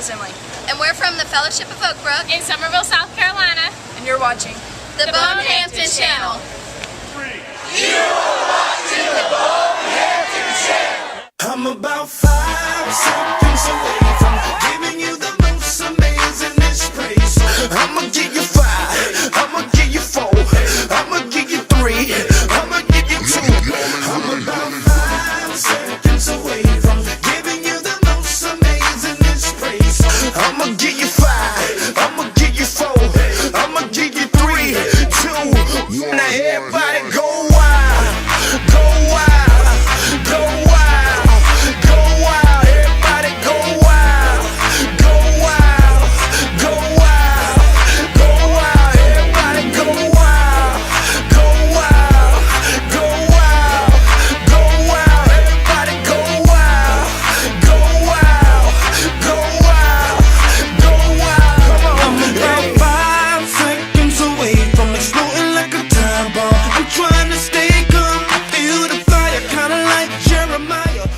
is Emily. And we're from the Fellowship of Oak Brook in Somerville, South Carolina. And you're watching the Bonehampton Channel. You are watching the Bonehampton Channel. I'm about 5 seconds away from giving you the most amazing praise. I'ma give you 5, I'ma give you 4, I'ma give you 3, I'ma give you 2. I'm about 5 seconds away from giving you the most amazing praise. I'ma give you 5, I'ma give you 4, I'ma give you 3, 2. Now everybody go wild, go wild, go wild, go wild. Everybody go wild, go wild, go wild, go wild. Everybody go wild, go wild, go wild, go wild. Everybody go wild, go wild, go wild, go wild. I'm about 5 seconds away from exploding like a time bomb. I'm trying to stay calm. I feel the fire, kinda like Jeremiah.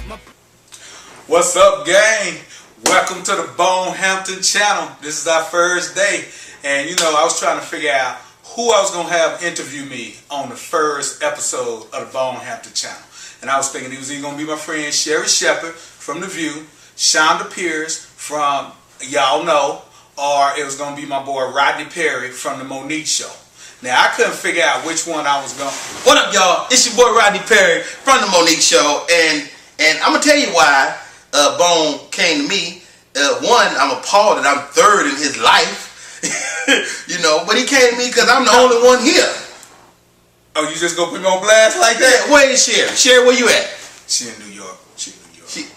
What's up, gang? Welcome to the Bonehampton Channel. This is our first day, and I was trying to figure out who I was gonna have interview me on the first episode of the Bonehampton Channel. And I was thinking it was either gonna be my friend Sherry Shepherd from The View, Shonda Pierce from Y'all Know, or it was gonna be my boy Rodney Perry from the Monique Show. Now I couldn't figure out which one I was going. What up, y'all? It's your boy Rodney Perry from the Monique Show, and I'm gonna tell you why Bone came to me. One, I'm appalled that I'm third in his life, but he came to me because I'm the only one here. Oh, you just gonna put me on blast like that? Yeah, where is Sherry? Sherry, where you at? She in New York.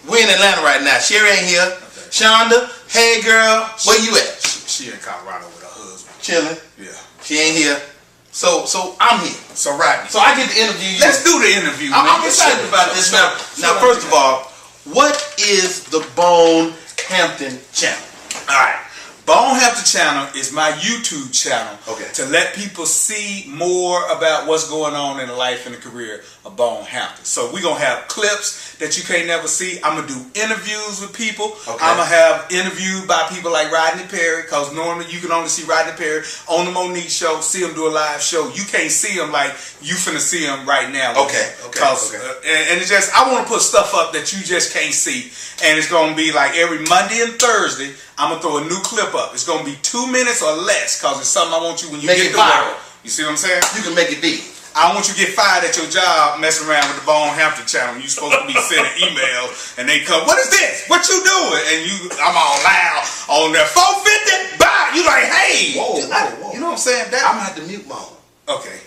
We're in Atlanta right now. Sherry ain't here. Okay. Shonda, hey girl, where you at? She in Colorado with her husband. Chilling. Yeah. She ain't here. So I'm here. So Rodney. So I get to interview you. Let's do the interview. I'm excited about this now. Now, first of all, what is the Bonehampton Channel? All right. Bonehampton Channel is my YouTube channel to let people see more about what's going on in the life and the career of Bonehampton. So we're going to have clips that you can't never see. I'm going to do interviews with people. I'm going to have interviews by people like Rodney Perry, because normally you can only see Rodney Perry on the Monique Show, see him do a live show. You can't see him like you finna see him right now. And it's just, I want to put stuff up that you just can't see. And it's going to be like every Monday and Thursday, I'm going to throw a new clip up. It's going to be 2 minutes or less, because it's something I want you when you get to work. You see what I'm saying? You can make it big. I don't want you to get fired at your job messing around with the Bonehampton Channel. You're supposed to be sending emails, and they come, what is this? What you doing? And I'm all loud on there, 450, bye. You like, hey. Whoa. You know what I'm saying? I'm going to have to mute my own. Okay.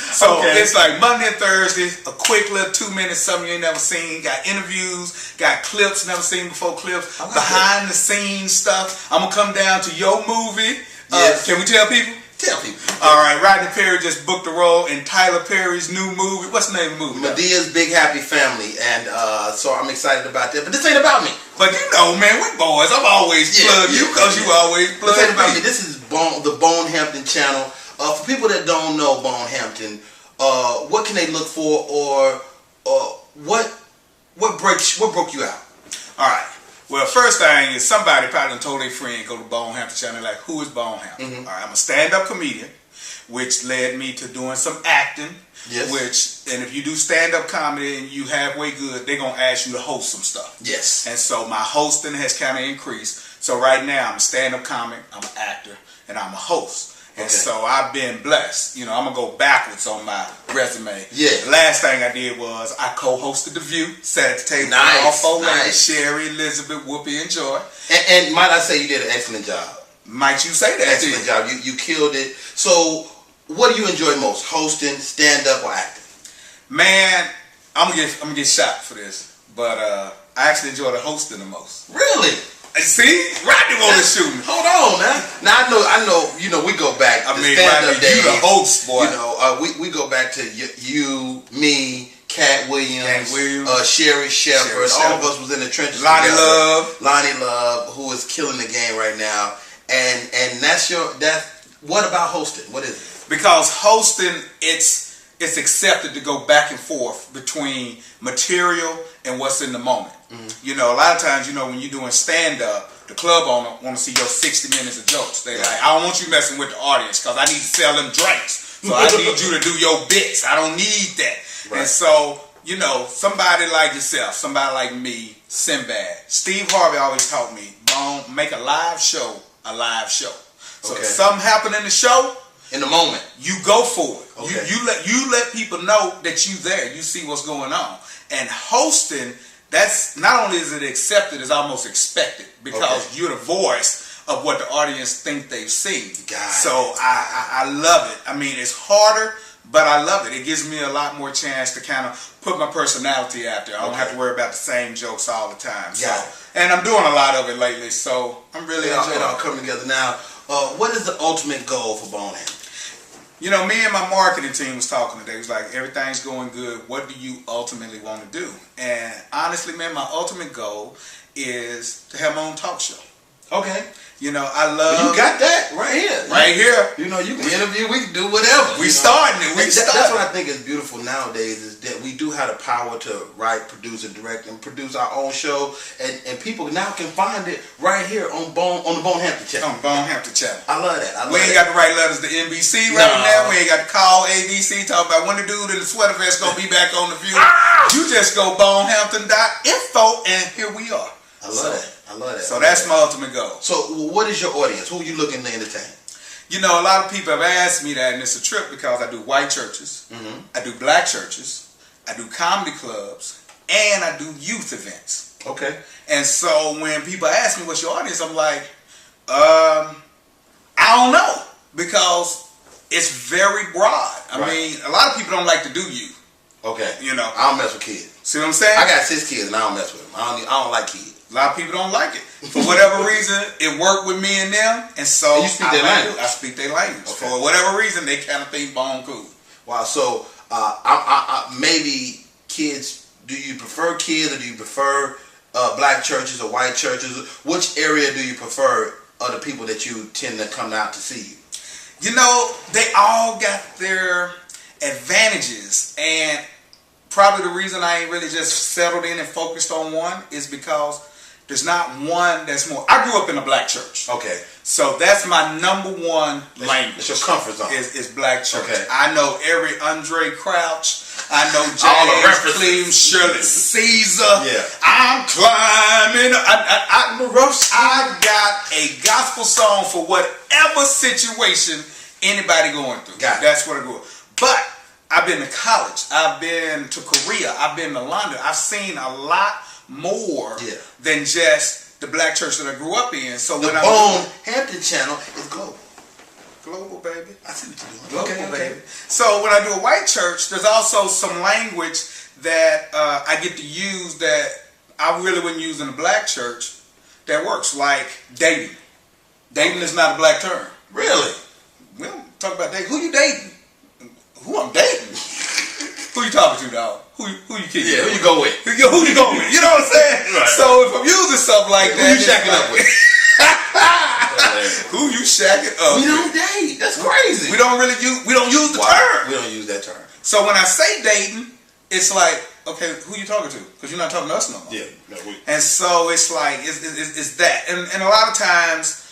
So it's like Monday and Thursday, a quick little 2 minutes, something you ain't never seen. Got interviews, got clips, never seen before clips, behind the scenes stuff. I'm going to come down to your movie. Yes. Can we tell people? Tell people. All right, Rodney Perry just booked a role in Tyler Perry's new movie. What's the name of the movie? Medea's Big Happy Family, and so I'm excited about that. But this ain't about me. But man, we boys. I'm always plug you because you always plug me. This ain't about me. me. This is the Bonehampton Channel. For people that don't know Bonehampton, what can they look for, or what broke you out? All right. Well, first thing is somebody probably done told their friend go to Bonehampton Channel, like, who is Bonehampton? All right, I'm a stand-up comedian, which led me to doing some acting. Yes. And if you do stand-up comedy and you halfway good, they're going to ask you to host some stuff. Yes. And so my hosting has kind of increased. So right now I'm a stand-up comic, I'm an actor, and I'm a host. And so I've been blessed. I'm going to go backwards on my resume. Yeah. The last thing I did was I co-hosted The View, sat at the table with all four ladies, Sherry, Elizabeth, Whoopi, and Joy. And might I say you did an excellent job. Might you say that? Excellent job. You killed it. So what do you enjoy most? Hosting, stand-up, or acting? Man, I'm gonna get shot for this. But I actually enjoy the hosting the most. Really? See, Rodney want to shoot me. Hold on, man. Now I know. We go back. I mean, Rodney, you the host, boy. We go back to you, me, Cat Williams, Sherry Shepherd. All of us was in the trenches. Lonnie together. Love, who is killing the game right now. And what about hosting? What is it? Because hosting, it's it's accepted to go back and forth between material and what's in the moment. You know, a lot of times, you know, when you're doing stand-up, the club owner want to see your 60 minutes of jokes. They like, I don't want you messing with the audience because I need to sell them drinks. So I need you to do your bits. I don't need that. Right. And so, you know, somebody like yourself, somebody like me, Sinbad, Steve Harvey always taught me, make a live show a live show. So if something happened in the show, in the moment, you go for it. Okay. You let people know that you there. You see what's going on. And hosting, that's not only is it accepted, it's almost expected because you're the voice of what the audience think they've seen. So I love it. I mean, it's harder, but I love it. It gives me a lot more chance to kind of put my personality out there. I don't have to worry about the same jokes all the time. And I'm doing a lot of it lately, so I'm really enjoying it. It all coming together now. What is the ultimate goal for Bonehampton? You know, me and my marketing team was talking today. It was like, everything's going good. What do you ultimately want to do? And honestly, man, my ultimate goal is to have my own talk show. Okay. You know, I love... You got that right here. Right here. You know, you can interview, we can do whatever. We starting it. That's what I think is beautiful nowadays, is that we do have the power to write, produce, and direct, and produce our own show, and people now can find it right here on the Bonehampton channel. On Bonehampton channel. I love that. We ain't got to write letters to NBC right now. We ain't got to call ABC talking about when the dude in the sweater vest gonna be back on the view. You just go bonehampton.info and here we are. I love that. I love that. So that's my ultimate goal. So what is your audience? Who are you looking to entertain? You know, a lot of people have asked me that, and it's a trip because I do white churches, I do black churches, I do comedy clubs, and I do youth events. Okay. And so when people ask me what's your audience, I'm like, I don't know, because it's very broad. I mean, a lot of people don't like to do youth. Okay. You know, I don't mess with kids. See what I'm saying? I got 6 kids and I don't mess with them. I don't like kids. A lot of people don't like it. For whatever reason, it worked with me and them, and so and you speak their language. I speak their language. Okay. For whatever reason, they kind of think Bone cool. Wow. So maybe kids. Do you prefer kids, or do you prefer black churches or white churches? Which area do you prefer of the people that you tend to come out to see you? You know, they all got their advantages, and probably the reason I ain't really just settled in and focused on one is because there's not one that's more... I grew up in a black church. Okay. So that's my number one language. It's your comfort zone. Is black church. Okay. I know every Andre Crouch. I know James Cleveland, Shirley Caesar. Yeah. I'm climbing. I got a gospel song for whatever situation anybody going through. That's what I grew up. But I've been to college. I've been to Korea. I've been to London. I've seen a lot more than just the black church that I grew up in. So the Bonehampton channel is global. Global, baby. I see what you're doing. Global, baby. So when I do a white church, there's also some language that I get to use that I really wouldn't use in a black church that works, like dating. Dating is not a black term. Really? We don't talk about dating. Who you dating? Who I'm dating? Who you talking to, dog? Who you kidding? Yeah, who you go with? Who you go with? You know what I'm saying? Right. So if I'm using something like that, who you shacking up with? Who you shacking up with? We don't date. That's crazy. We don't use the term. We don't use that term. So when I say dating, it's like, okay, who you talking to? Because you're not talking to us no more. Yeah. And so it's like, it's that. And a lot of times,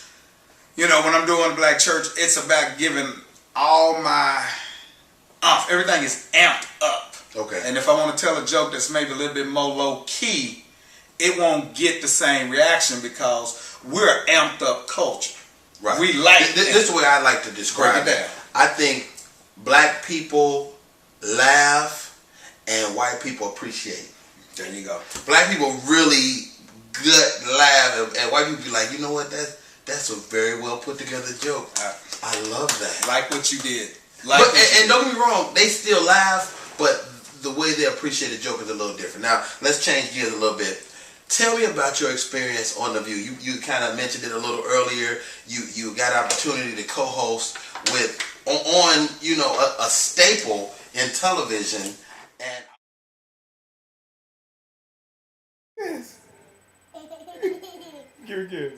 you know, when I'm doing black church, it's about giving all my... everything is amped up. Okay. And if I want to tell a joke that's maybe a little bit more low key, it won't get the same reaction because we're an amped up culture. Right. We like this is the way I like to describe it. I think black people laugh and white people appreciate. There you go. Black people really good laugh and white people be like, you know what, that's a very well put together joke. I love that. Like what you did. And don't get me wrong, they still laugh, but the way they appreciate the joke is a little different. Now, let's change gears a little bit. Tell me about your experience on The View. You kind of mentioned it a little earlier. You got an opportunity to co-host with on you know a staple in television. And yes. Give a kiss.